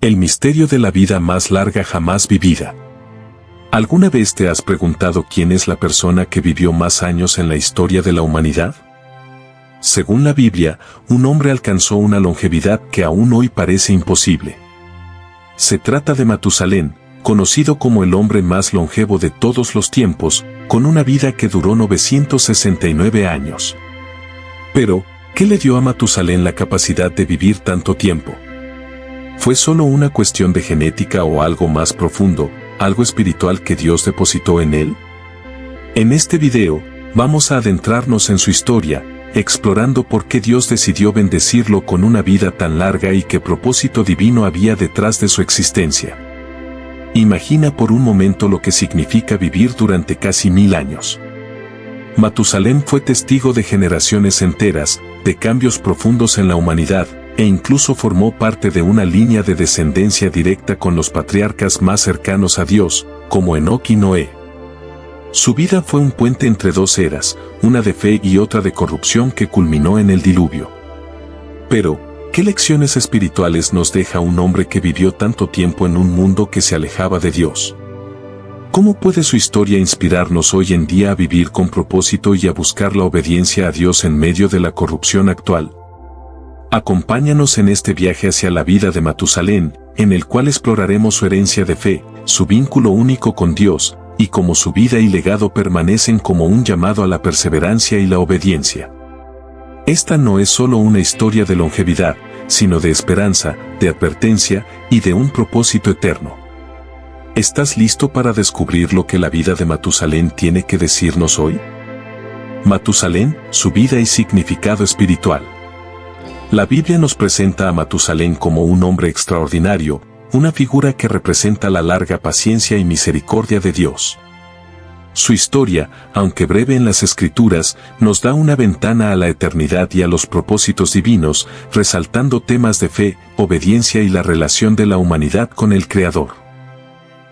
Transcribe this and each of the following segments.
El misterio de la vida más larga jamás vivida. ¿Alguna vez te has preguntado quién es la persona que vivió más años en la historia de la humanidad? Según la Biblia, un hombre alcanzó una longevidad que aún hoy parece imposible. Se trata de Matusalén, conocido como el hombre más longevo de todos los tiempos, con una vida que duró 969 años. Pero, ¿qué le dio a Matusalén la capacidad de vivir tanto tiempo? ¿Fue solo una cuestión de genética o algo más profundo, algo espiritual que Dios depositó en él? En este video, vamos a adentrarnos en su historia, explorando por qué Dios decidió bendecirlo con una vida tan larga y qué propósito divino había detrás de su existencia. Imagina por un momento lo que significa vivir durante casi 1000 años. Matusalén fue testigo de generaciones enteras, de cambios profundos en la humanidad, e incluso formó parte de una línea de descendencia directa con los patriarcas más cercanos a Dios, como Enoc y Noé. Su vida fue un puente entre dos eras, una de fe y otra de corrupción que culminó en el diluvio. Pero, ¿qué lecciones espirituales nos deja un hombre que vivió tanto tiempo en un mundo que se alejaba de Dios? ¿Cómo puede su historia inspirarnos hoy en día a vivir con propósito y a buscar la obediencia a Dios en medio de la corrupción actual? Acompáñanos en este viaje hacia la vida de Matusalén, en el cual exploraremos su herencia de fe, su vínculo único con Dios, y cómo su vida y legado permanecen como un llamado a la perseverancia y la obediencia. Esta no es solo una historia de longevidad, sino de esperanza, de advertencia y de un propósito eterno. ¿Estás listo para descubrir lo que la vida de Matusalén tiene que decirnos hoy? Matusalén, su vida y significado espiritual. La Biblia nos presenta a Matusalén como un hombre extraordinario, una figura que representa la larga paciencia y misericordia de Dios. Su historia, aunque breve en las Escrituras, nos da una ventana a la eternidad y a los propósitos divinos, resaltando temas de fe, obediencia y la relación de la humanidad con el Creador.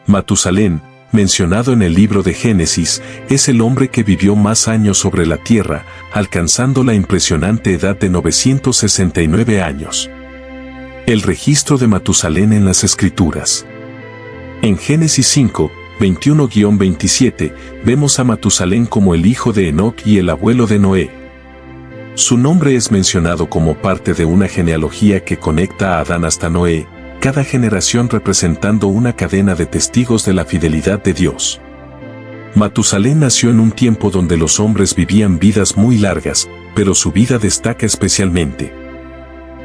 Matusalén, mencionado en el libro de Génesis, es el hombre que vivió más años sobre la tierra, alcanzando la impresionante edad de 969 años. El registro de Matusalén en las Escrituras. En Génesis 5, 21-27, vemos a Matusalén como el hijo de Enoc y el abuelo de Noé. Su nombre es mencionado como parte de una genealogía que conecta a Adán hasta Noé, cada generación representando una cadena de testigos de la fidelidad de Dios. Matusalén nació en un tiempo donde los hombres vivían vidas muy largas, pero su vida destaca especialmente.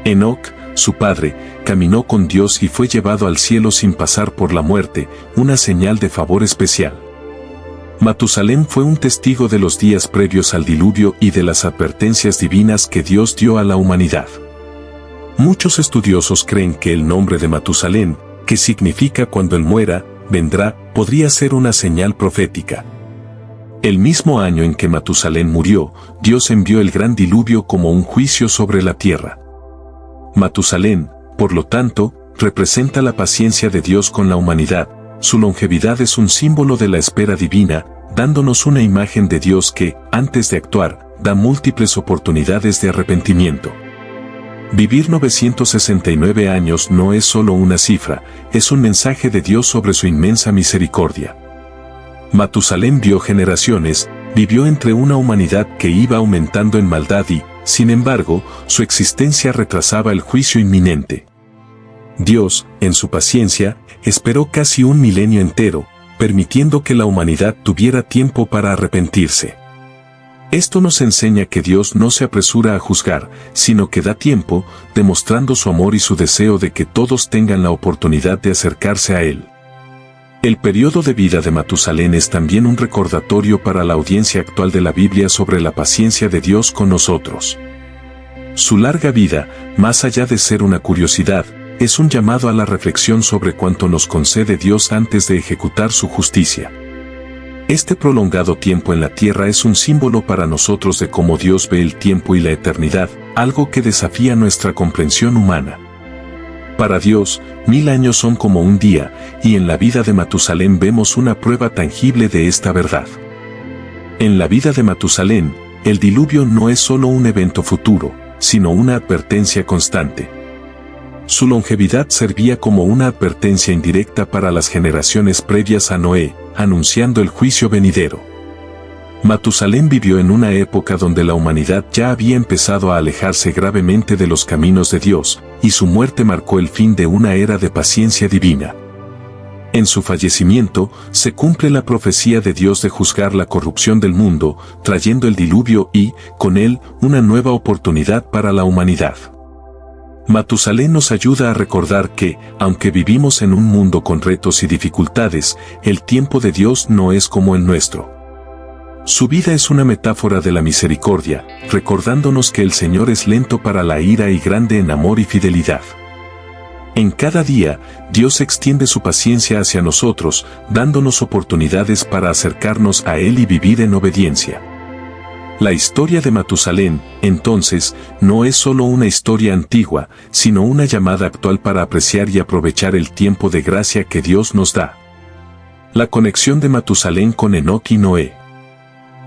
Enoc, su padre, caminó con Dios y fue llevado al cielo sin pasar por la muerte, una señal de favor especial. Matusalén fue un testigo de los días previos al diluvio y de las advertencias divinas que Dios dio a la humanidad. Muchos estudiosos creen que el nombre de Matusalén, que significa cuando él muera, vendrá, podría ser una señal profética. El mismo año en que Matusalén murió, Dios envió el gran diluvio como un juicio sobre la tierra. Matusalén, por lo tanto, representa la paciencia de Dios con la humanidad. Su longevidad es un símbolo de la espera divina, dándonos una imagen de Dios que, antes de actuar, da múltiples oportunidades de arrepentimiento. Vivir 969 años no es solo una cifra, es un mensaje de Dios sobre su inmensa misericordia. Matusalén vio generaciones, vivió entre una humanidad que iba aumentando en maldad y, sin embargo, su existencia retrasaba el juicio inminente. Dios, en su paciencia, esperó casi un milenio entero, permitiendo que la humanidad tuviera tiempo para arrepentirse. Esto nos enseña que Dios no se apresura a juzgar, sino que da tiempo, demostrando su amor y su deseo de que todos tengan la oportunidad de acercarse a Él. El periodo de vida de Matusalén es también un recordatorio para la audiencia actual de la Biblia sobre la paciencia de Dios con nosotros. Su larga vida, más allá de ser una curiosidad, es un llamado a la reflexión sobre cuánto nos concede Dios antes de ejecutar su justicia. Este prolongado tiempo en la tierra es un símbolo para nosotros de cómo Dios ve el tiempo y la eternidad, algo que desafía nuestra comprensión humana. Para Dios, 1000 años son como un día, y en la vida de Matusalén vemos una prueba tangible de esta verdad. En la vida de Matusalén, el diluvio no es solo un evento futuro, sino una advertencia constante. Su longevidad servía como una advertencia indirecta para las generaciones previas a Noé, anunciando el juicio venidero. Matusalén vivió en una época donde la humanidad ya había empezado a alejarse gravemente de los caminos de Dios, y su muerte marcó el fin de una era de paciencia divina. En su fallecimiento, se cumple la profecía de Dios de juzgar la corrupción del mundo, trayendo el diluvio y, con él, una nueva oportunidad para la humanidad. Matusalén nos ayuda a recordar que, aunque vivimos en un mundo con retos y dificultades, el tiempo de Dios no es como el nuestro. Su vida es una metáfora de la misericordia, recordándonos que el Señor es lento para la ira y grande en amor y fidelidad. En cada día, Dios extiende su paciencia hacia nosotros, dándonos oportunidades para acercarnos a Él y vivir en obediencia. La historia de Matusalén, entonces, no es solo una historia antigua, sino una llamada actual para apreciar y aprovechar el tiempo de gracia que Dios nos da. La conexión de Matusalén con Enoc y Noé.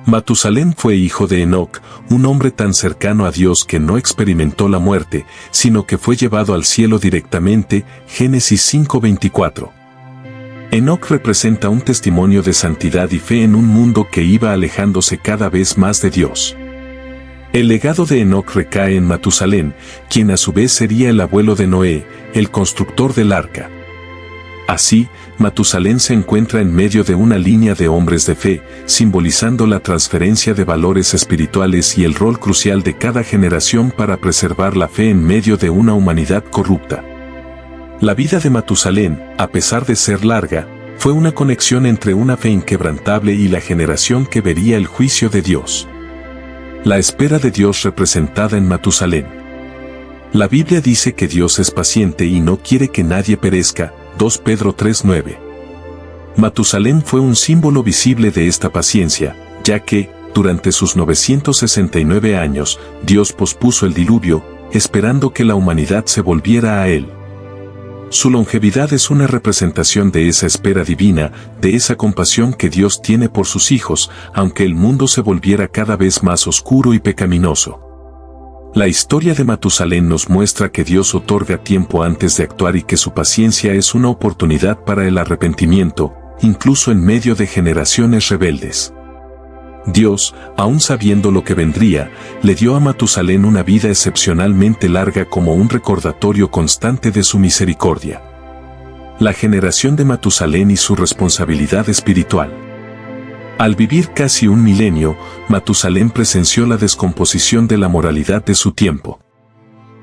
Matusalén fue hijo de Enoc, un hombre tan cercano a Dios que no experimentó la muerte, sino que fue llevado al cielo directamente, Génesis 5:24. Enoc representa un testimonio de santidad y fe en un mundo que iba alejándose cada vez más de Dios. El legado de Enoc recae en Matusalén, quien a su vez sería el abuelo de Noé, el constructor del arca. Así, Matusalén se encuentra en medio de una línea de hombres de fe, simbolizando la transferencia de valores espirituales y el rol crucial de cada generación para preservar la fe en medio de una humanidad corrupta. La vida de Matusalén, a pesar de ser larga, fue una conexión entre una fe inquebrantable y la generación que vería el juicio de Dios. La espera de Dios representada en Matusalén. La Biblia dice que Dios es paciente y no quiere que nadie perezca, 2 Pedro 3:9. Matusalén fue un símbolo visible de esta paciencia, ya que, durante sus 969 años, Dios pospuso el diluvio, esperando que la humanidad se volviera a Él. Su longevidad es una representación de esa espera divina, de esa compasión que Dios tiene por sus hijos, aunque el mundo se volviera cada vez más oscuro y pecaminoso. La historia de Matusalén nos muestra que Dios otorga tiempo antes de actuar y que su paciencia es una oportunidad para el arrepentimiento, incluso en medio de generaciones rebeldes. Dios, aun sabiendo lo que vendría, le dio a Matusalén una vida excepcionalmente larga como un recordatorio constante de su misericordia. La generación de Matusalén y su responsabilidad espiritual. Al vivir casi un milenio, Matusalén presenció la descomposición de la moralidad de su tiempo.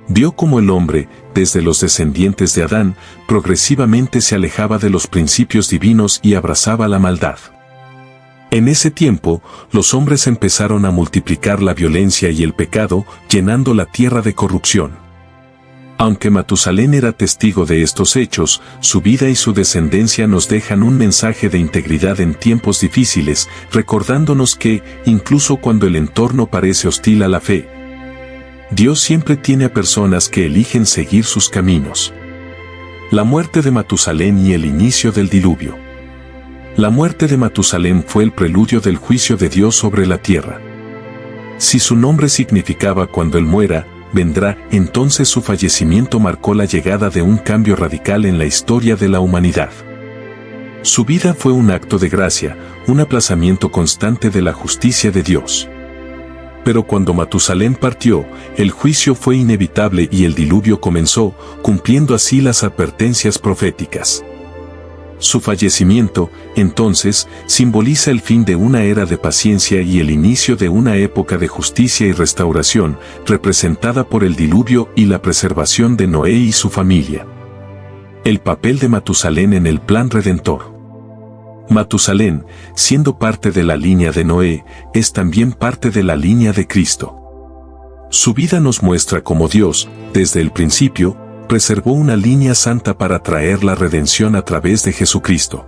Vio cómo el hombre, desde los descendientes de Adán, progresivamente se alejaba de los principios divinos y abrazaba la maldad. En ese tiempo, los hombres empezaron a multiplicar la violencia y el pecado, llenando la tierra de corrupción. Aunque Matusalén era testigo de estos hechos, su vida y su descendencia nos dejan un mensaje de integridad en tiempos difíciles, recordándonos que, incluso cuando el entorno parece hostil a la fe, Dios siempre tiene a personas que eligen seguir sus caminos. La muerte de Matusalén y el inicio del diluvio. La muerte de Matusalén fue el preludio del juicio de Dios sobre la tierra. Si su nombre significaba cuando él muera, vendrá, entonces su fallecimiento marcó la llegada de un cambio radical en la historia de la humanidad. Su vida fue un acto de gracia, un aplazamiento constante de la justicia de Dios. Pero cuando Matusalén partió, el juicio fue inevitable y el diluvio comenzó, cumpliendo así las advertencias proféticas. Su fallecimiento, entonces, simboliza el fin de una era de paciencia y el inicio de una época de justicia y restauración, representada por el diluvio y la preservación de Noé y su familia. El papel de Matusalén en el plan redentor. Matusalén, siendo parte de la línea de Noé, es también parte de la línea de Cristo. Su vida nos muestra cómo Dios, desde el principio, preservó una línea santa para traer la redención a través de Jesucristo.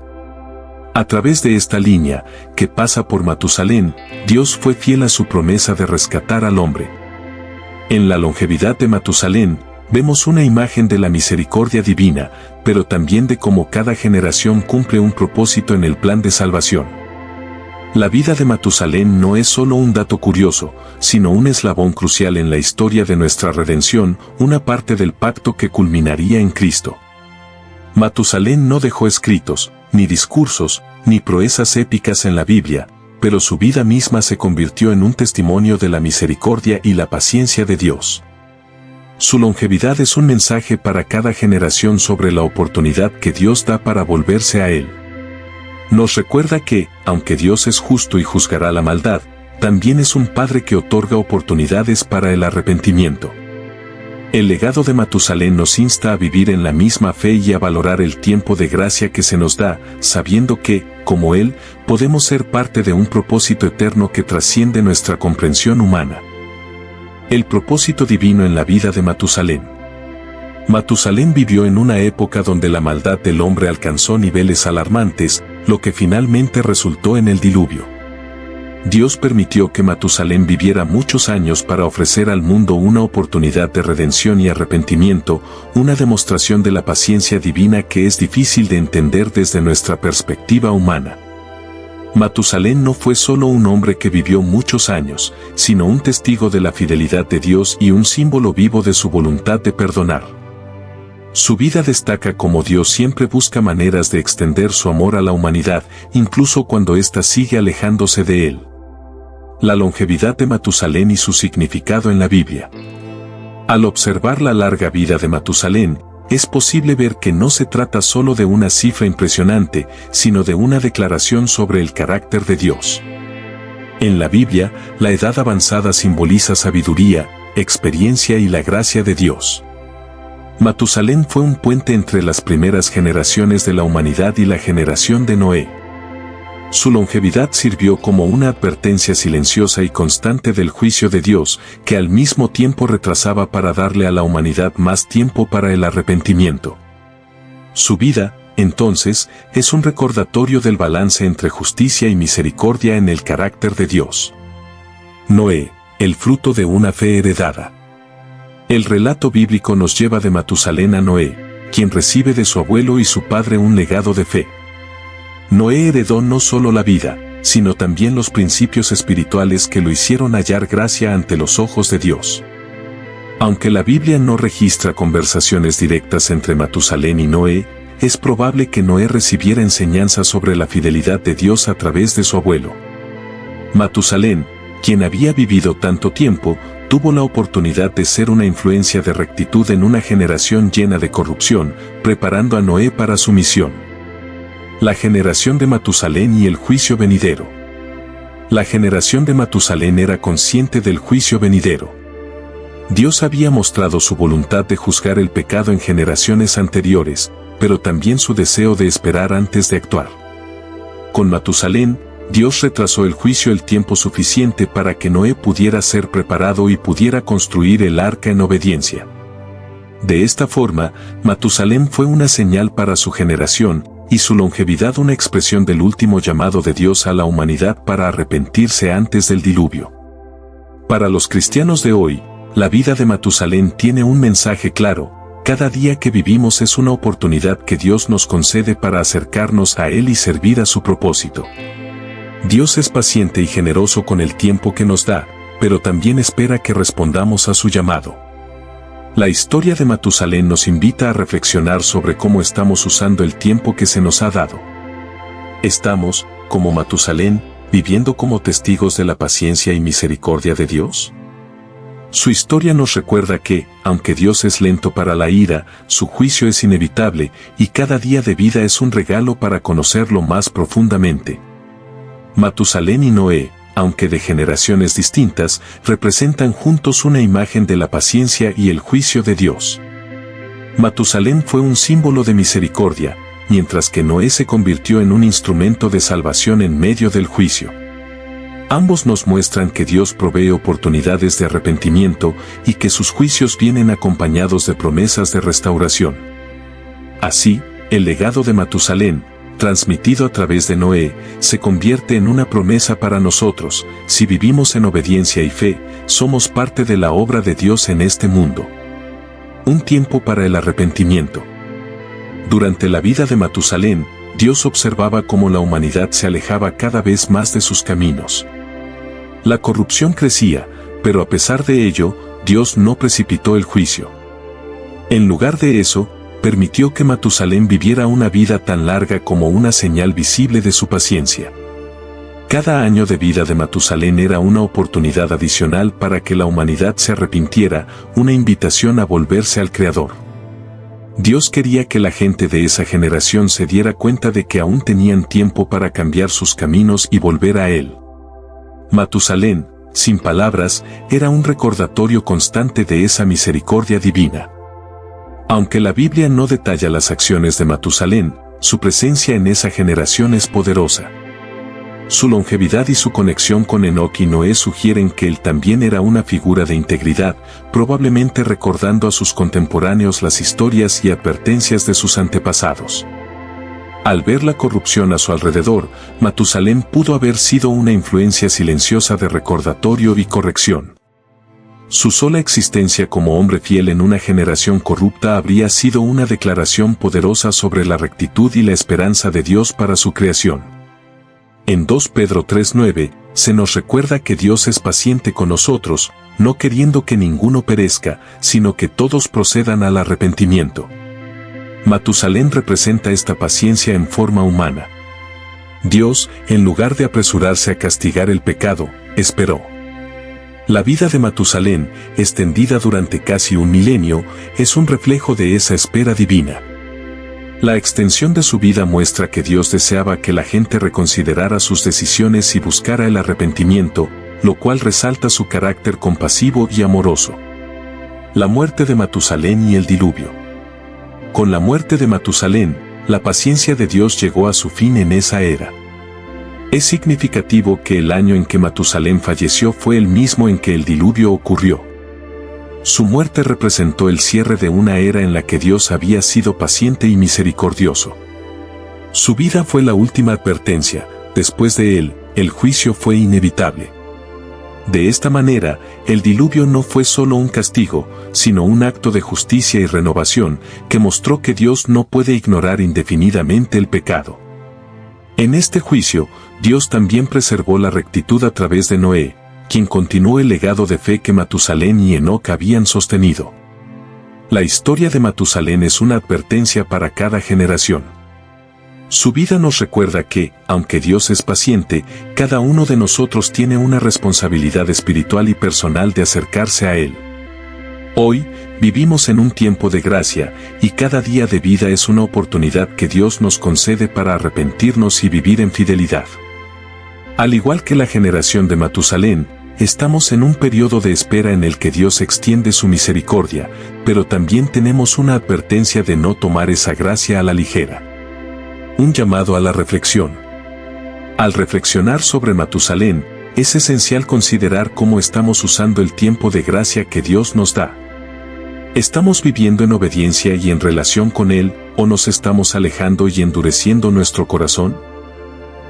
A través de esta línea, que pasa por Matusalén, Dios fue fiel a su promesa de rescatar al hombre. En la longevidad de Matusalén, vemos una imagen de la misericordia divina, pero también de cómo cada generación cumple un propósito en el plan de salvación. La vida de Matusalén no es solo un dato curioso, sino un eslabón crucial en la historia de nuestra redención, una parte del pacto que culminaría en Cristo. Matusalén no dejó escritos, ni discursos, ni proezas épicas en la Biblia, pero su vida misma se convirtió en un testimonio de la misericordia y la paciencia de Dios. Su longevidad es un mensaje para cada generación sobre la oportunidad que Dios da para volverse a Él. Nos recuerda que, aunque Dios es justo y juzgará la maldad, también es un Padre que otorga oportunidades para el arrepentimiento. El legado de Matusalén nos insta a vivir en la misma fe y a valorar el tiempo de gracia que se nos da, sabiendo que, como Él, podemos ser parte de un propósito eterno que trasciende nuestra comprensión humana. El propósito divino en la vida de Matusalén. Matusalén vivió en una época donde la maldad del hombre alcanzó niveles alarmantes, lo que finalmente resultó en el diluvio. Dios permitió que Matusalén viviera muchos años para ofrecer al mundo una oportunidad de redención y arrepentimiento, una demostración de la paciencia divina que es difícil de entender desde nuestra perspectiva humana. Matusalén no fue solo un hombre que vivió muchos años, sino un testigo de la fidelidad de Dios y un símbolo vivo de su voluntad de perdonar. Su vida destaca como Dios siempre busca maneras de extender su amor a la humanidad, incluso cuando ésta sigue alejándose de Él. La longevidad de Matusalén y su significado en la Biblia. Al observar la larga vida de Matusalén, es posible ver que no se trata solo de una cifra impresionante, sino de una declaración sobre el carácter de Dios. En la Biblia, la edad avanzada simboliza sabiduría, experiencia y la gracia de Dios. Matusalén fue un puente entre las primeras generaciones de la humanidad y la generación de Noé. Su longevidad sirvió como una advertencia silenciosa y constante del juicio de Dios, que al mismo tiempo retrasaba para darle a la humanidad más tiempo para el arrepentimiento. Su vida, entonces, es un recordatorio del balance entre justicia y misericordia en el carácter de Dios. Noé, el fruto de una fe heredada. El relato bíblico nos lleva de Matusalén a Noé, quien recibe de su abuelo y su padre un legado de fe. Noé heredó no solo la vida, sino también los principios espirituales que lo hicieron hallar gracia ante los ojos de Dios. Aunque la Biblia no registra conversaciones directas entre Matusalén y Noé, es probable que Noé recibiera enseñanzas sobre la fidelidad de Dios a través de su abuelo. Matusalén, quien había vivido tanto tiempo, tuvo la oportunidad de ser una influencia de rectitud en una generación llena de corrupción, preparando a Noé para su misión. La generación de Matusalén y el juicio venidero. La generación de Matusalén era consciente del juicio venidero. Dios había mostrado su voluntad de juzgar el pecado en generaciones anteriores, pero también su deseo de esperar antes de actuar. Con Matusalén, Dios retrasó el juicio el tiempo suficiente para que Noé pudiera ser preparado y pudiera construir el arca en obediencia. De esta forma, Matusalén fue una señal para su generación, y su longevidad una expresión del último llamado de Dios a la humanidad para arrepentirse antes del diluvio. Para los cristianos de hoy, la vida de Matusalén tiene un mensaje claro: cada día que vivimos es una oportunidad que Dios nos concede para acercarnos a Él y servir a su propósito. Dios es paciente y generoso con el tiempo que nos da, pero también espera que respondamos a su llamado. La historia de Matusalén nos invita a reflexionar sobre cómo estamos usando el tiempo que se nos ha dado. ¿Estamos, como Matusalén, viviendo como testigos de la paciencia y misericordia de Dios? Su historia nos recuerda que, aunque Dios es lento para la ira, su juicio es inevitable, y cada día de vida es un regalo para conocerlo más profundamente. Matusalén y Noé, aunque de generaciones distintas, representan juntos una imagen de la paciencia y el juicio de Dios. Matusalén fue un símbolo de misericordia, mientras que Noé se convirtió en un instrumento de salvación en medio del juicio. Ambos nos muestran que Dios provee oportunidades de arrepentimiento y que sus juicios vienen acompañados de promesas de restauración. Así, el legado de Matusalén, transmitido a través de Noé, se convierte en una promesa para nosotros. Si vivimos en obediencia y fe, somos parte de la obra de Dios en este mundo. Un tiempo para el arrepentimiento. Durante la vida de Matusalén, Dios observaba cómo la humanidad se alejaba cada vez más de sus caminos. La corrupción crecía, pero a pesar de ello, Dios no precipitó el juicio. En lugar de eso, permitió que Matusalén viviera una vida tan larga como una señal visible de su paciencia. Cada año de vida de Matusalén era una oportunidad adicional para que la humanidad se arrepintiera, una invitación a volverse al Creador. Dios quería que la gente de esa generación se diera cuenta de que aún tenían tiempo para cambiar sus caminos y volver a Él. Matusalén, sin palabras, era un recordatorio constante de esa misericordia divina. Aunque la Biblia no detalla las acciones de Matusalén, su presencia en esa generación es poderosa. Su longevidad y su conexión con Enoc y Noé sugieren que él también era una figura de integridad, probablemente recordando a sus contemporáneos las historias y advertencias de sus antepasados. Al ver la corrupción a su alrededor, Matusalén pudo haber sido una influencia silenciosa de recordatorio y corrección. Su sola existencia como hombre fiel en una generación corrupta habría sido una declaración poderosa sobre la rectitud y la esperanza de Dios para su creación. En 2 Pedro 3:9, se nos recuerda que Dios es paciente con nosotros, no queriendo que ninguno perezca, sino que todos procedan al arrepentimiento. Matusalén representa esta paciencia en forma humana. Dios, en lugar de apresurarse a castigar el pecado, esperó. La vida de Matusalén, extendida durante casi un milenio, es un reflejo de esa espera divina. La extensión de su vida muestra que Dios deseaba que la gente reconsiderara sus decisiones y buscara el arrepentimiento, lo cual resalta su carácter compasivo y amoroso. La muerte de Matusalén y el diluvio. Con la muerte de Matusalén, la paciencia de Dios llegó a su fin en esa era. Es significativo que el año en que Matusalén falleció fue el mismo en que el diluvio ocurrió. Su muerte representó el cierre de una era en la que Dios había sido paciente y misericordioso. Su vida fue la última advertencia, después de él, el juicio fue inevitable. De esta manera, el diluvio no fue solo un castigo, sino un acto de justicia y renovación, que mostró que Dios no puede ignorar indefinidamente el pecado. En este juicio, Dios también preservó la rectitud a través de Noé, quien continuó el legado de fe que Matusalén y Enoc habían sostenido. La historia de Matusalén es una advertencia para cada generación. Su vida nos recuerda que, aunque Dios es paciente, cada uno de nosotros tiene una responsabilidad espiritual y personal de acercarse a Él. Hoy, vivimos en un tiempo de gracia, y cada día de vida es una oportunidad que Dios nos concede para arrepentirnos y vivir en fidelidad. Al igual que la generación de Matusalén, estamos en un periodo de espera en el que Dios extiende su misericordia, pero también tenemos una advertencia de no tomar esa gracia a la ligera. Un llamado a la reflexión. Al reflexionar sobre Matusalén, es esencial considerar cómo estamos usando el tiempo de gracia que Dios nos da. ¿Estamos viviendo en obediencia y en relación con Él, o nos estamos alejando y endureciendo nuestro corazón?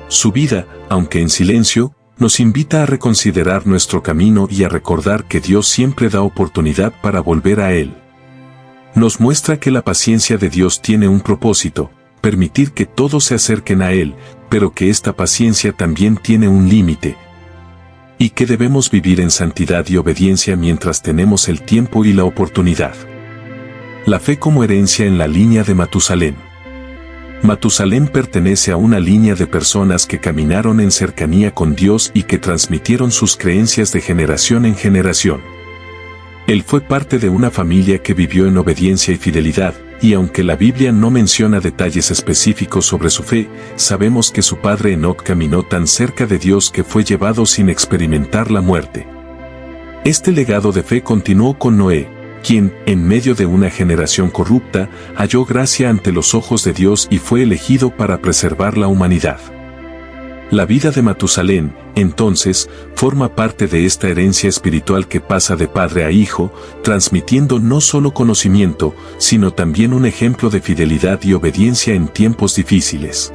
Su vida, aunque en silencio, nos invita a reconsiderar nuestro camino y a recordar que Dios siempre da oportunidad para volver a Él. Nos muestra que la paciencia de Dios tiene un propósito, permitir que todos se acerquen a Él, pero que esta paciencia también tiene un límite, y que debemos vivir en santidad y obediencia mientras tenemos el tiempo y la oportunidad. La fe como herencia en la línea de Matusalén. Matusalén pertenece a una línea de personas que caminaron en cercanía con Dios y que transmitieron sus creencias de generación en generación. Él fue parte de una familia que vivió en obediencia y fidelidad, y aunque la Biblia no menciona detalles específicos sobre su fe, sabemos que su padre Enoc caminó tan cerca de Dios que fue llevado sin experimentar la muerte. Este legado de fe continuó con Noé, quien, en medio de una generación corrupta, halló gracia ante los ojos de Dios y fue elegido para preservar la humanidad. La vida de Matusalén, entonces, forma parte de esta herencia espiritual que pasa de padre a hijo, transmitiendo no solo conocimiento, sino también un ejemplo de fidelidad y obediencia en tiempos difíciles.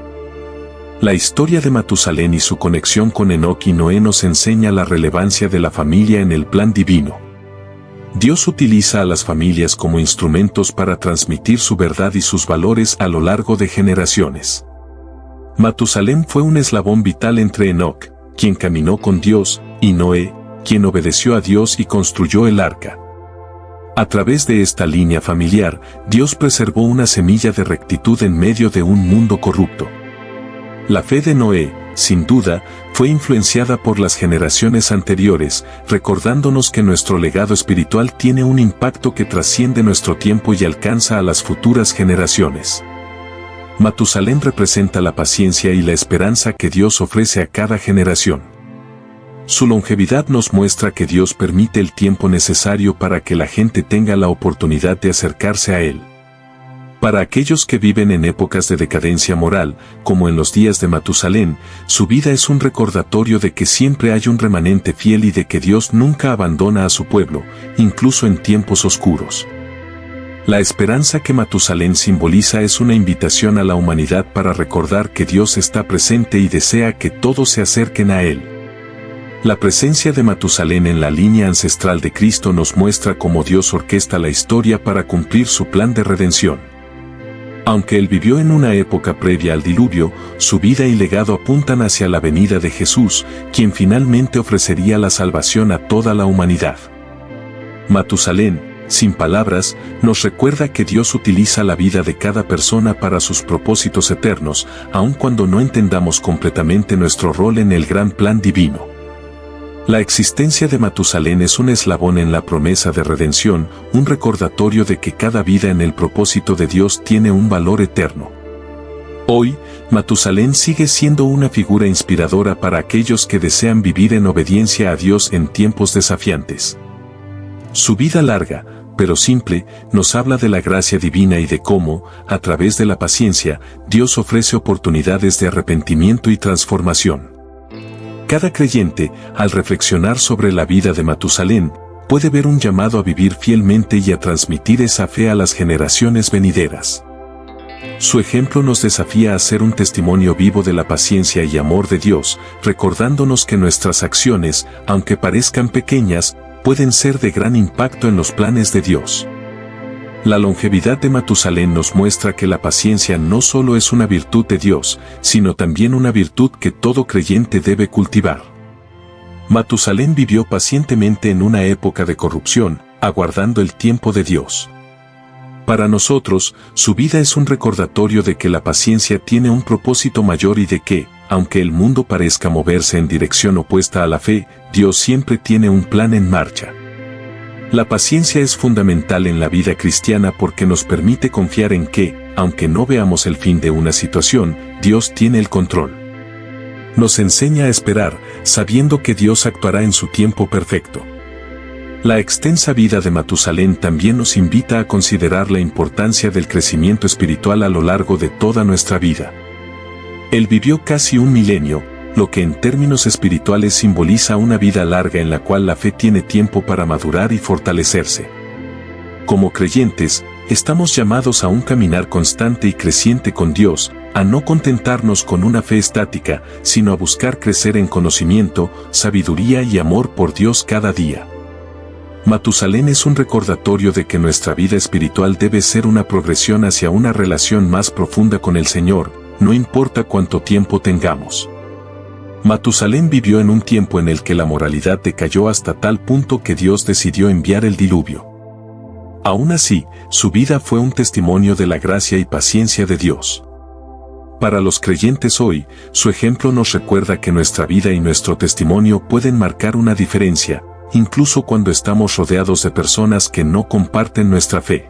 La historia de Matusalén y su conexión con Enoc y Noé nos enseña la relevancia de la familia en el plan divino. Dios utiliza a las familias como instrumentos para transmitir su verdad y sus valores a lo largo de generaciones. Matusalén fue un eslabón vital entre Enoc, quien caminó con Dios, y Noé, quien obedeció a Dios y construyó el arca. A través de esta línea familiar, Dios preservó una semilla de rectitud en medio de un mundo corrupto. La fe de Noé, sin duda, fue influenciada por las generaciones anteriores, recordándonos que nuestro legado espiritual tiene un impacto que trasciende nuestro tiempo y alcanza a las futuras generaciones. Matusalén representa la paciencia y la esperanza que Dios ofrece a cada generación. Su longevidad nos muestra que Dios permite el tiempo necesario para que la gente tenga la oportunidad de acercarse a Él. Para aquellos que viven en épocas de decadencia moral, como en los días de Matusalén, su vida es un recordatorio de que siempre hay un remanente fiel y de que Dios nunca abandona a su pueblo, incluso en tiempos oscuros. La esperanza que Matusalén simboliza es una invitación a la humanidad para recordar que Dios está presente y desea que todos se acerquen a Él. La presencia de Matusalén en la línea ancestral de Cristo nos muestra cómo Dios orquesta la historia para cumplir su plan de redención. Aunque él vivió en una época previa al diluvio, su vida y legado apuntan hacia la venida de Jesús, quien finalmente ofrecería la salvación a toda la humanidad. Matusalén, sin palabras, nos recuerda que Dios utiliza la vida de cada persona para sus propósitos eternos, aun cuando no entendamos completamente nuestro rol en el gran plan divino. La existencia de Matusalén es un eslabón en la promesa de redención, un recordatorio de que cada vida en el propósito de Dios tiene un valor eterno. Hoy, Matusalén sigue siendo una figura inspiradora para aquellos que desean vivir en obediencia a Dios en tiempos desafiantes. Su vida larga, pero simple, nos habla de la gracia divina y de cómo, a través de la paciencia, Dios ofrece oportunidades de arrepentimiento y transformación. Cada creyente, al reflexionar sobre la vida de Matusalén, puede ver un llamado a vivir fielmente y a transmitir esa fe a las generaciones venideras. Su ejemplo nos desafía a ser un testimonio vivo de la paciencia y amor de Dios, recordándonos que nuestras acciones, aunque parezcan pequeñas, pueden ser de gran impacto en los planes de Dios. La longevidad de Matusalén nos muestra que la paciencia no solo es una virtud de Dios, sino también una virtud que todo creyente debe cultivar. Matusalén vivió pacientemente en una época de corrupción, aguardando el tiempo de Dios. Para nosotros, su vida es un recordatorio de que la paciencia tiene un propósito mayor y de que, aunque el mundo parezca moverse en dirección opuesta a la fe, Dios siempre tiene un plan en marcha. La paciencia es fundamental en la vida cristiana porque nos permite confiar en que, aunque no veamos el fin de una situación, Dios tiene el control. Nos enseña a esperar, sabiendo que Dios actuará en su tiempo perfecto. La extensa vida de Matusalén también nos invita a considerar la importancia del crecimiento espiritual a lo largo de toda nuestra vida. Él vivió casi un milenio, lo que en términos espirituales simboliza una vida larga en la cual la fe tiene tiempo para madurar y fortalecerse. Como creyentes, estamos llamados a un caminar constante y creciente con Dios, a no contentarnos con una fe estática, sino a buscar crecer en conocimiento, sabiduría y amor por Dios cada día. Matusalén es un recordatorio de que nuestra vida espiritual debe ser una progresión hacia una relación más profunda con el Señor, no importa cuánto tiempo tengamos. Matusalén vivió en un tiempo en el que la moralidad decayó hasta tal punto que Dios decidió enviar el diluvio. Aún así, su vida fue un testimonio de la gracia y paciencia de Dios. Para los creyentes hoy, su ejemplo nos recuerda que nuestra vida y nuestro testimonio pueden marcar una diferencia, incluso cuando estamos rodeados de personas que no comparten nuestra fe.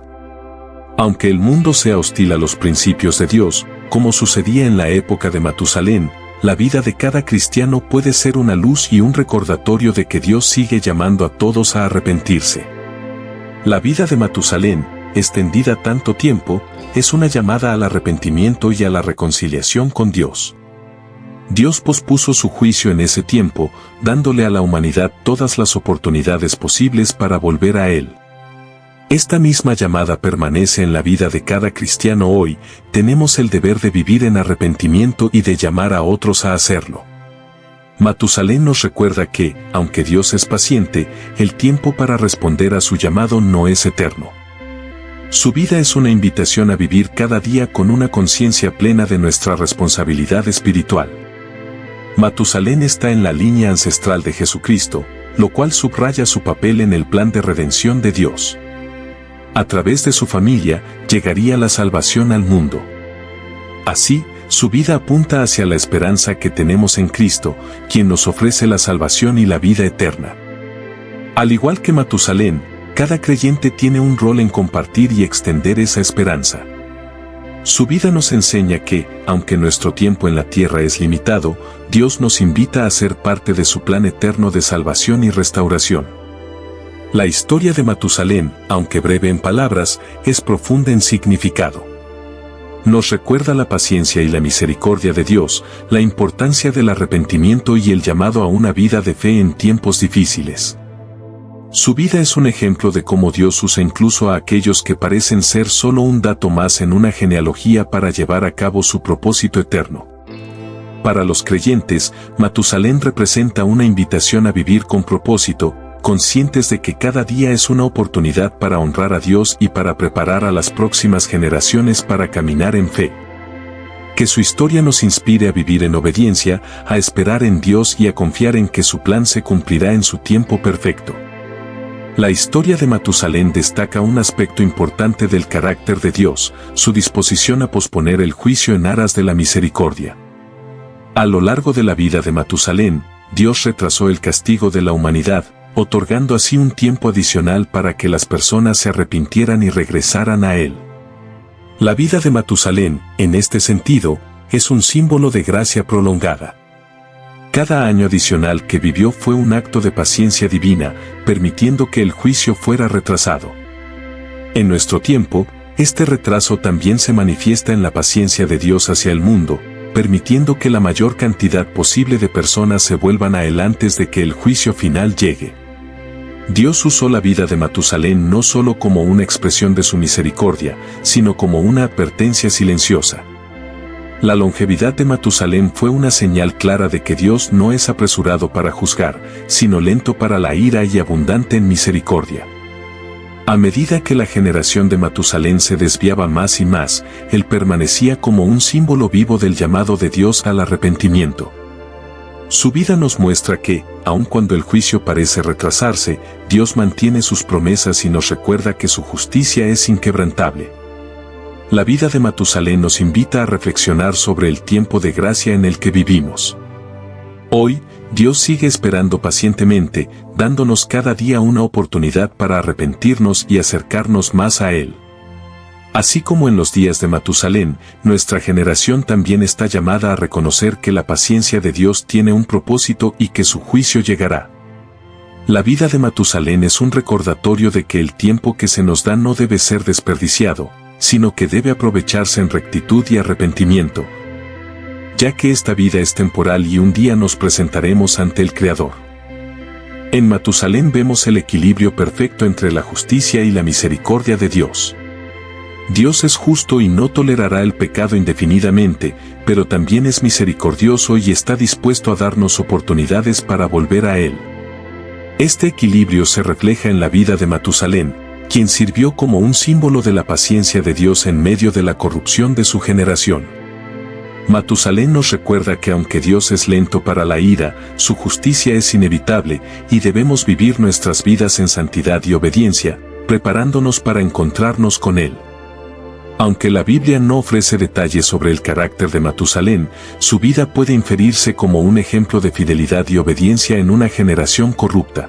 Aunque el mundo sea hostil a los principios de Dios, como sucedía en la época de Matusalén, la vida de cada cristiano puede ser una luz y un recordatorio de que Dios sigue llamando a todos a arrepentirse. La vida de Matusalén, extendida tanto tiempo, es una llamada al arrepentimiento y a la reconciliación con Dios. Dios pospuso su juicio en ese tiempo, dándole a la humanidad todas las oportunidades posibles para volver a Él. Esta misma llamada permanece en la vida de cada cristiano hoy. Tenemos el deber de vivir en arrepentimiento y de llamar a otros a hacerlo. Matusalén nos recuerda que, aunque Dios es paciente, el tiempo para responder a su llamado no es eterno. Su vida es una invitación a vivir cada día con una conciencia plena de nuestra responsabilidad espiritual. Matusalén está en la línea ancestral de Jesucristo, lo cual subraya su papel en el plan de redención de Dios. A través de su familia, llegaría la salvación al mundo. Así, su vida apunta hacia la esperanza que tenemos en Cristo, quien nos ofrece la salvación y la vida eterna. Al igual que Matusalén, cada creyente tiene un rol en compartir y extender esa esperanza. Su vida nos enseña que, aunque nuestro tiempo en la tierra es limitado, Dios nos invita a ser parte de su plan eterno de salvación y restauración. La historia de Matusalén, aunque breve en palabras, es profunda en significado. Nos recuerda la paciencia y la misericordia de Dios, la importancia del arrepentimiento y el llamado a una vida de fe en tiempos difíciles. Su vida es un ejemplo de cómo Dios usa incluso a aquellos que parecen ser solo un dato más en una genealogía para llevar a cabo su propósito eterno. Para los creyentes, Matusalén representa una invitación a vivir con propósito, conscientes de que cada día es una oportunidad para honrar a Dios y para preparar a las próximas generaciones para caminar en fe. Que su historia nos inspire a vivir en obediencia, a esperar en Dios y a confiar en que su plan se cumplirá en su tiempo perfecto. La historia de Matusalén destaca un aspecto importante del carácter de Dios, su disposición a posponer el juicio en aras de la misericordia. A lo largo de la vida de Matusalén, Dios retrasó el castigo de la humanidad, otorgando así un tiempo adicional para que las personas se arrepintieran y regresaran a Él. La vida de Matusalén, en este sentido, es un símbolo de gracia prolongada. Cada año adicional que vivió fue un acto de paciencia divina, permitiendo que el juicio fuera retrasado. En nuestro tiempo, este retraso también se manifiesta en la paciencia de Dios hacia el mundo, permitiendo que la mayor cantidad posible de personas se vuelvan a Él antes de que el juicio final llegue. Dios usó la vida de Matusalén no solo como una expresión de su misericordia, sino como una advertencia silenciosa. La longevidad de Matusalén fue una señal clara de que Dios no es apresurado para juzgar, sino lento para la ira y abundante en misericordia. A medida que la generación de Matusalén se desviaba más y más, él permanecía como un símbolo vivo del llamado de Dios al arrepentimiento. Su vida nos muestra que, aun cuando el juicio parece retrasarse, Dios mantiene sus promesas y nos recuerda que su justicia es inquebrantable. La vida de Matusalén nos invita a reflexionar sobre el tiempo de gracia en el que vivimos. Hoy, Dios sigue esperando pacientemente, dándonos cada día una oportunidad para arrepentirnos y acercarnos más a Él. Así como en los días de Matusalén, nuestra generación también está llamada a reconocer que la paciencia de Dios tiene un propósito y que su juicio llegará. La vida de Matusalén es un recordatorio de que el tiempo que se nos da no debe ser desperdiciado, sino que debe aprovecharse en rectitud y arrepentimiento, ya que esta vida es temporal y un día nos presentaremos ante el Creador. En Matusalén vemos el equilibrio perfecto entre la justicia y la misericordia de Dios. Dios es justo y no tolerará el pecado indefinidamente, pero también es misericordioso y está dispuesto a darnos oportunidades para volver a Él. Este equilibrio se refleja en la vida de Matusalén, quien sirvió como un símbolo de la paciencia de Dios en medio de la corrupción de su generación. Matusalén nos recuerda que aunque Dios es lento para la ira, su justicia es inevitable y debemos vivir nuestras vidas en santidad y obediencia, preparándonos para encontrarnos con Él. Aunque la Biblia no ofrece detalles sobre el carácter de Matusalén, su vida puede inferirse como un ejemplo de fidelidad y obediencia en una generación corrupta.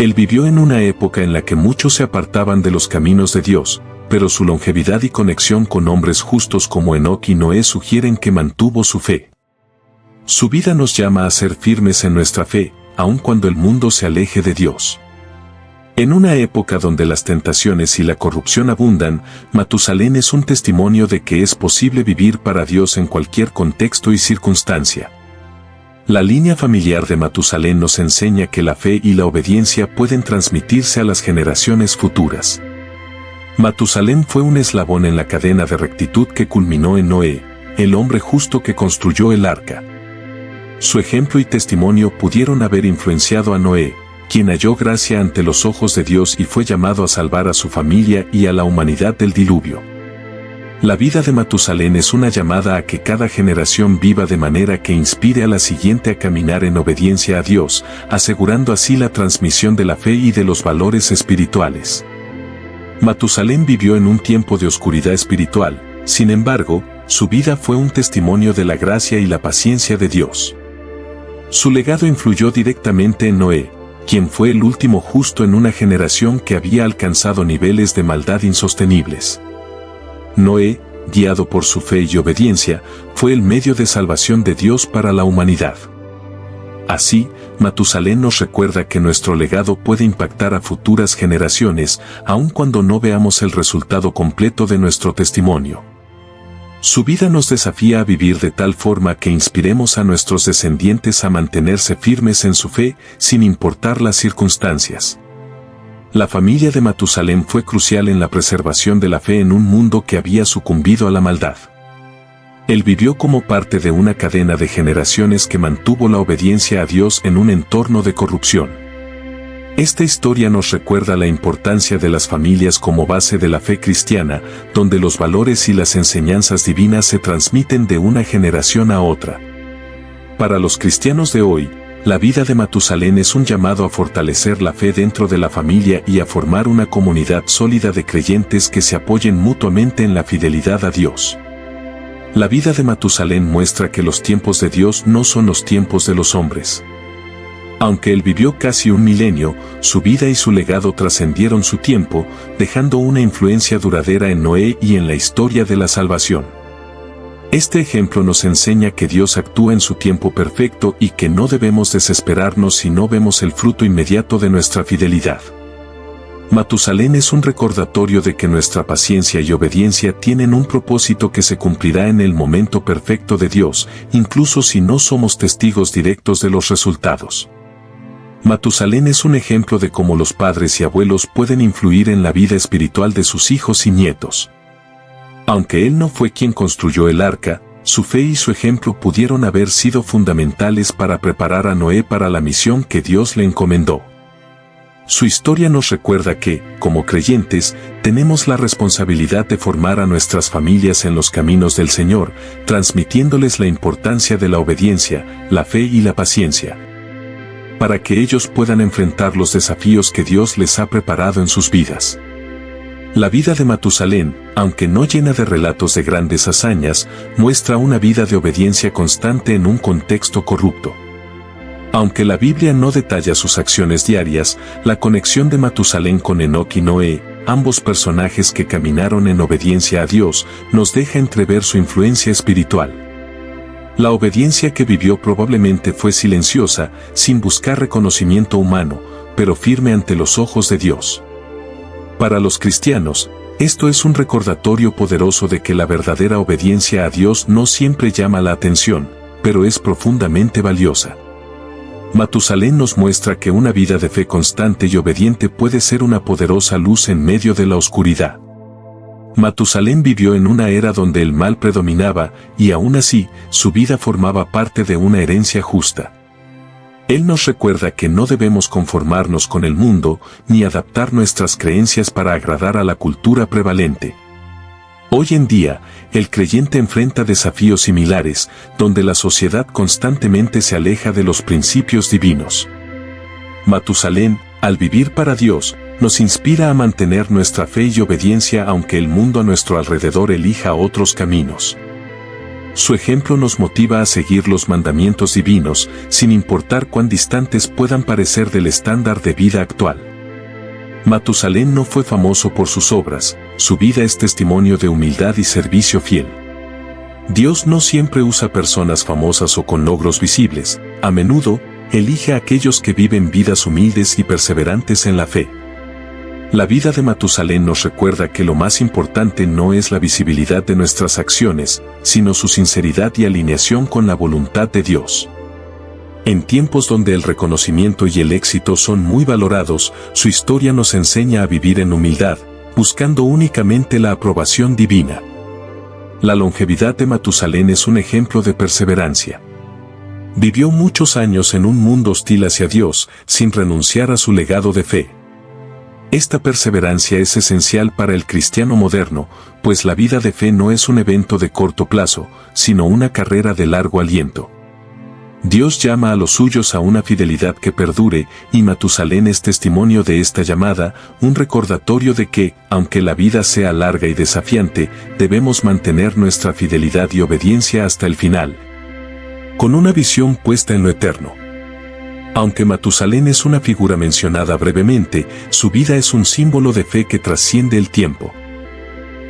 Él vivió en una época en la que muchos se apartaban de los caminos de Dios, pero su longevidad y conexión con hombres justos como Enoc y Noé sugieren que mantuvo su fe. Su vida nos llama a ser firmes en nuestra fe, aun cuando el mundo se aleje de Dios. En una época donde las tentaciones y la corrupción abundan, Matusalén es un testimonio de que es posible vivir para Dios en cualquier contexto y circunstancia. La línea familiar de Matusalén nos enseña que la fe y la obediencia pueden transmitirse a las generaciones futuras. Matusalén fue un eslabón en la cadena de rectitud que culminó en Noé, el hombre justo que construyó el arca. Su ejemplo y testimonio pudieron haber influenciado a Noé, quien halló gracia ante los ojos de Dios y fue llamado a salvar a su familia y a la humanidad del diluvio. La vida de Matusalén es una llamada a que cada generación viva de manera que inspire a la siguiente a caminar en obediencia a Dios, asegurando así la transmisión de la fe y de los valores espirituales. Matusalén vivió en un tiempo de oscuridad espiritual, sin embargo, su vida fue un testimonio de la gracia y la paciencia de Dios. Su legado influyó directamente en Noé, quien fue el último justo en una generación que había alcanzado niveles de maldad insostenibles. Noé, guiado por su fe y obediencia, fue el medio de salvación de Dios para la humanidad. Así, Matusalén nos recuerda que nuestro legado puede impactar a futuras generaciones, aun cuando no veamos el resultado completo de nuestro testimonio. Su vida nos desafía a vivir de tal forma que inspiremos a nuestros descendientes a mantenerse firmes en su fe, sin importar las circunstancias. La familia de Matusalén fue crucial en la preservación de la fe en un mundo que había sucumbido a la maldad. Él vivió como parte de una cadena de generaciones que mantuvo la obediencia a Dios en un entorno de corrupción. Esta historia nos recuerda la importancia de las familias como base de la fe cristiana, donde los valores y las enseñanzas divinas se transmiten de una generación a otra. Para los cristianos de hoy, la vida de Matusalén es un llamado a fortalecer la fe dentro de la familia y a formar una comunidad sólida de creyentes que se apoyen mutuamente en la fidelidad a Dios. La vida de Matusalén muestra que los tiempos de Dios no son los tiempos de los hombres. Aunque él vivió casi un milenio, su vida y su legado trascendieron su tiempo, dejando una influencia duradera en Noé y en la historia de la salvación. Este ejemplo nos enseña que Dios actúa en su tiempo perfecto y que no debemos desesperarnos si no vemos el fruto inmediato de nuestra fidelidad. Matusalén es un recordatorio de que nuestra paciencia y obediencia tienen un propósito que se cumplirá en el momento perfecto de Dios, incluso si no somos testigos directos de los resultados. Matusalén es un ejemplo de cómo los padres y abuelos pueden influir en la vida espiritual de sus hijos y nietos. Aunque él no fue quien construyó el arca, su fe y su ejemplo pudieron haber sido fundamentales para preparar a Noé para la misión que Dios le encomendó. Su historia nos recuerda que, como creyentes, tenemos la responsabilidad de formar a nuestras familias en los caminos del Señor, transmitiéndoles la importancia de la obediencia, la fe y la paciencia, para que ellos puedan enfrentar los desafíos que Dios les ha preparado en sus vidas. La vida de Matusalén, aunque no llena de relatos de grandes hazañas, muestra una vida de obediencia constante en un contexto corrupto. Aunque la Biblia no detalla sus acciones diarias, la conexión de Matusalén con Enoc y Noé, ambos personajes que caminaron en obediencia a Dios, nos deja entrever su influencia espiritual. La obediencia que vivió probablemente fue silenciosa, sin buscar reconocimiento humano, pero firme ante los ojos de Dios. Para los cristianos, esto es un recordatorio poderoso de que la verdadera obediencia a Dios no siempre llama la atención, pero es profundamente valiosa. Matusalén nos muestra que una vida de fe constante y obediente puede ser una poderosa luz en medio de la oscuridad. Matusalén vivió en una era donde el mal predominaba, y aún así, su vida formaba parte de una herencia justa. Él nos recuerda que no debemos conformarnos con el mundo, ni adaptar nuestras creencias para agradar a la cultura prevalente. Hoy en día, el creyente enfrenta desafíos similares, donde la sociedad constantemente se aleja de los principios divinos. Matusalén, al vivir para Dios, nos inspira a mantener nuestra fe y obediencia aunque el mundo a nuestro alrededor elija otros caminos. Su ejemplo nos motiva a seguir los mandamientos divinos, sin importar cuán distantes puedan parecer del estándar de vida actual. Matusalén no fue famoso por sus obras, su vida es testimonio de humildad y servicio fiel. Dios no siempre usa personas famosas o con logros visibles, a menudo, elige a aquellos que viven vidas humildes y perseverantes en la fe. La vida de Matusalén nos recuerda que lo más importante no es la visibilidad de nuestras acciones, sino su sinceridad y alineación con la voluntad de Dios. En tiempos donde el reconocimiento y el éxito son muy valorados, su historia nos enseña a vivir en humildad, buscando únicamente la aprobación divina. La longevidad de Matusalén es un ejemplo de perseverancia. Vivió muchos años en un mundo hostil hacia Dios, sin renunciar a su legado de fe. Esta perseverancia es esencial para el cristiano moderno, pues la vida de fe no es un evento de corto plazo, sino una carrera de largo aliento. Dios llama a los suyos a una fidelidad que perdure, y Matusalén es testimonio de esta llamada, un recordatorio de que, aunque la vida sea larga y desafiante, debemos mantener nuestra fidelidad y obediencia hasta el final, con una visión puesta en lo eterno. Aunque Matusalén es una figura mencionada brevemente, su vida es un símbolo de fe que trasciende el tiempo.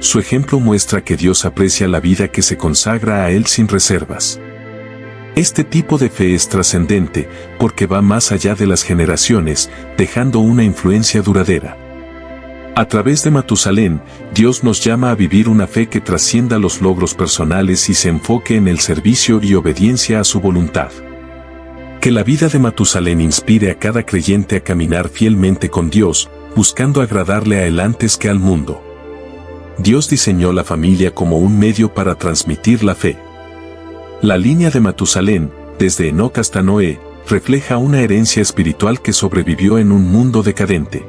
Su ejemplo muestra que Dios aprecia la vida que se consagra a Él sin reservas. Este tipo de fe es trascendente, porque va más allá de las generaciones, dejando una influencia duradera. A través de Matusalén, Dios nos llama a vivir una fe que trascienda los logros personales y se enfoque en el servicio y obediencia a su voluntad. Que la vida de Matusalén inspire a cada creyente a caminar fielmente con Dios, buscando agradarle a Él antes que al mundo. Dios diseñó la familia como un medio para transmitir la fe. La línea de Matusalén, desde Enoc hasta Noé, refleja una herencia espiritual que sobrevivió en un mundo decadente.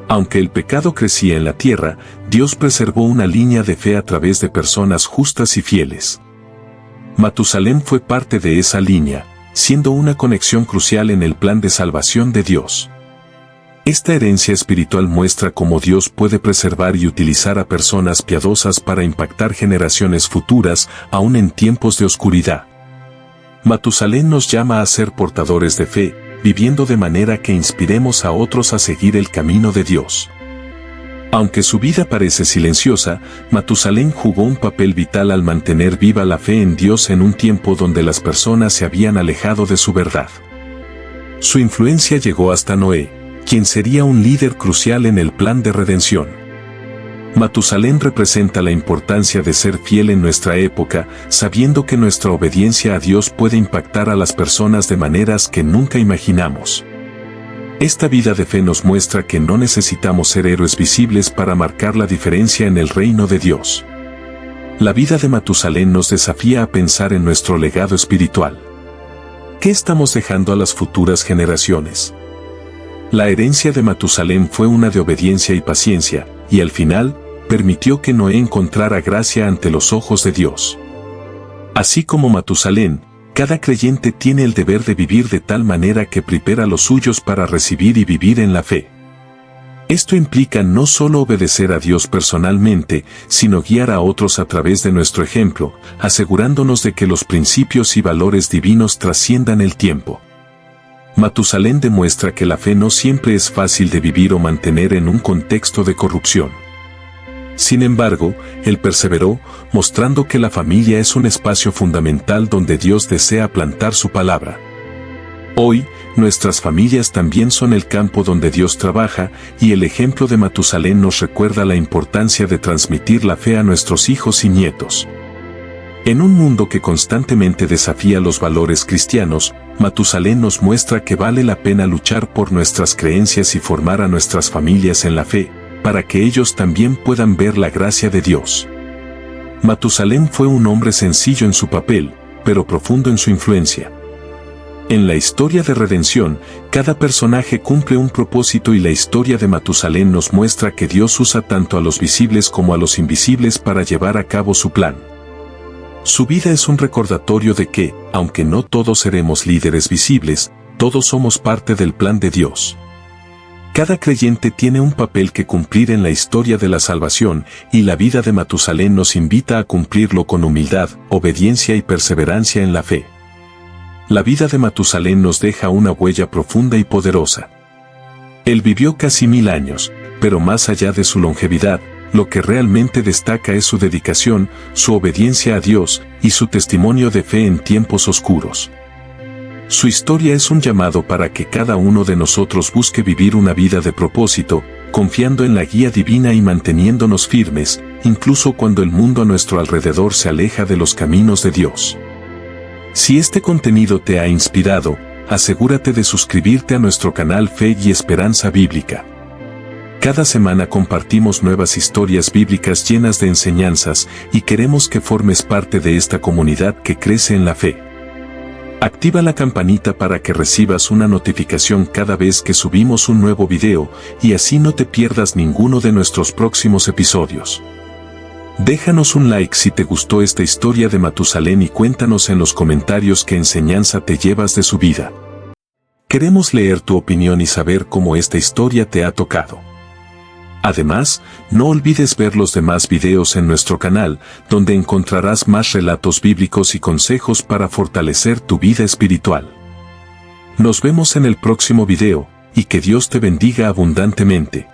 Aunque el pecado crecía en la tierra, Dios preservó una línea de fe a través de personas justas y fieles. Matusalén fue parte de esa línea, siendo una conexión crucial en el plan de salvación de Dios. Esta herencia espiritual muestra cómo Dios puede preservar y utilizar a personas piadosas para impactar generaciones futuras, aún en tiempos de oscuridad. Matusalén nos llama a ser portadores de fe, viviendo de manera que inspiremos a otros a seguir el camino de Dios. Aunque su vida parece silenciosa, Matusalén jugó un papel vital al mantener viva la fe en Dios en un tiempo donde las personas se habían alejado de su verdad. Su influencia llegó hasta Noé, quien sería un líder crucial en el plan de redención. Matusalén representa la importancia de ser fiel en nuestra época, sabiendo que nuestra obediencia a Dios puede impactar a las personas de maneras que nunca imaginamos. Esta vida de fe nos muestra que no necesitamos ser héroes visibles para marcar la diferencia en el reino de Dios. La vida de Matusalén nos desafía a pensar en nuestro legado espiritual. ¿Qué estamos dejando a las futuras generaciones? La herencia de Matusalén fue una de obediencia y paciencia, y al final, permitió que Noé encontrara gracia ante los ojos de Dios. Así como Matusalén, cada creyente tiene el deber de vivir de tal manera que prepara a los suyos para recibir y vivir en la fe. Esto implica no solo obedecer a Dios personalmente, sino guiar a otros a través de nuestro ejemplo, asegurándonos de que los principios y valores divinos trasciendan el tiempo. Matusalén demuestra que la fe no siempre es fácil de vivir o mantener en un contexto de corrupción. Sin embargo, él perseveró, mostrando que la familia es un espacio fundamental donde Dios desea plantar su palabra. Hoy, nuestras familias también son el campo donde Dios trabaja, y el ejemplo de Matusalén nos recuerda la importancia de transmitir la fe a nuestros hijos y nietos. En un mundo que constantemente desafía los valores cristianos, Matusalén nos muestra que vale la pena luchar por nuestras creencias y formar a nuestras familias en la fe, para que ellos también puedan ver la gracia de Dios. Matusalén fue un hombre sencillo en su papel, pero profundo en su influencia. En la historia de redención, cada personaje cumple un propósito y la historia de Matusalén nos muestra que Dios usa tanto a los visibles como a los invisibles para llevar a cabo su plan. Su vida es un recordatorio de que, aunque no todos seremos líderes visibles, todos somos parte del plan de Dios. Cada creyente tiene un papel que cumplir en la historia de la salvación, y la vida de Matusalén nos invita a cumplirlo con humildad, obediencia y perseverancia en la fe. La vida de Matusalén nos deja una huella profunda y poderosa. Él vivió casi 1000 años, pero más allá de su longevidad, lo que realmente destaca es su dedicación, su obediencia a Dios, y su testimonio de fe en tiempos oscuros. Su historia es un llamado para que cada uno de nosotros busque vivir una vida de propósito, confiando en la guía divina y manteniéndonos firmes, incluso cuando el mundo a nuestro alrededor se aleja de los caminos de Dios. Si este contenido te ha inspirado, asegúrate de suscribirte a nuestro canal Fe y Esperanza Bíblica. Cada semana compartimos nuevas historias bíblicas llenas de enseñanzas y queremos que formes parte de esta comunidad que crece en la fe. Activa la campanita para que recibas una notificación cada vez que subimos un nuevo video y así no te pierdas ninguno de nuestros próximos episodios. Déjanos un like si te gustó esta historia de Matusalén y cuéntanos en los comentarios qué enseñanza te llevas de su vida. Queremos leer tu opinión y saber cómo esta historia te ha tocado. Además, no olvides ver los demás videos en nuestro canal, donde encontrarás más relatos bíblicos y consejos para fortalecer tu vida espiritual. Nos vemos en el próximo video, y que Dios te bendiga abundantemente.